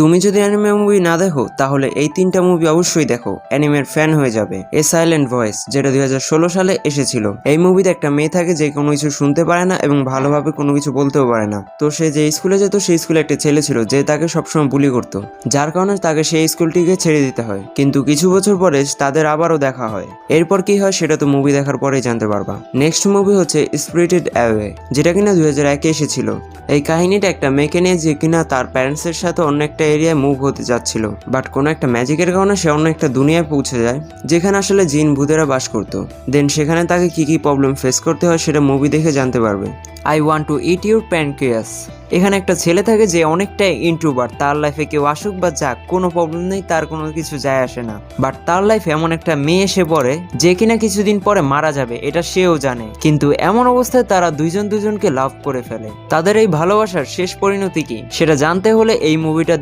তুমি যদি anime movie না দেখো তাহলে এই 3টা মুভি অবশ্যই দেখো, অ্যানিমের ফ্যান হয়ে যাবে। এ সাইলেন্ট ভয়েস, যেটা 2016 সালে এসেছিল। এই মুভিতে একটা মেয়ে থাকে যে কোনো কিছু শুনতে পারে না এবং ভালোভাবে কোনো কিছু বলতেও পারে না। তো সে যে স্কুলে যেত সেই স্কুলে একটা ছেলে ছিল যে তাকে সবসময় বুলি করতো, যার কারণে তাকে সেই স্কুলটিকে ছেড়ে দিতে হয়। কিন্তু কিছু বছর পরে তাদের আবারও দেখা হয়। এরপর কি হয় সেটা তো মুভি দেখার পরেই জানতে পারবা। নেক্সট মুভি হচ্ছে স্পিরিটেড অ্যাওয়ে, যেটা কিনা 2001-এ এসেছিল। এই কাহিনীটা একটা মেয়েকে নিয়ে যে কিনা তার প্যারেন্টসের সাথে অন্য একটা এরিয়ায় মুভ হতে যাচ্ছিল, বাট কোনো একটা ম্যাজিকের কারণে সে অন্য একটা দুনিয়ায় পৌঁছে যায় যেখানে আসলে জিন ভূতেরা বাস করতো। দেন সেখানে তাকে কি কি প্রবলেম ফেস করতে হয় সেটা মুভি দেখে জানতে পারবে। I want to it your pancreas. এখানে একটা ছেলে থাকে যে অনেকটাই ইন্ট্রোভার্ট, তার লাইফে কেউ আসুক বা যাক কোনো প্রবলেম নেই, তার কোনো কিছু যায় আসে না। বাট তার লাইফে এমন একটা মেয়ে এসে পড়ে যে কিনা কিছুদিন পরে মারা যাবে, এটা সেও জানে। কিন্তু এমন অবস্থায় তারা দুজনকে লাভ করে ফেলে। তাদের এই ভালোবাসার শেষ পরিণতি কি সেটা জানতে হলে এই মুভিটা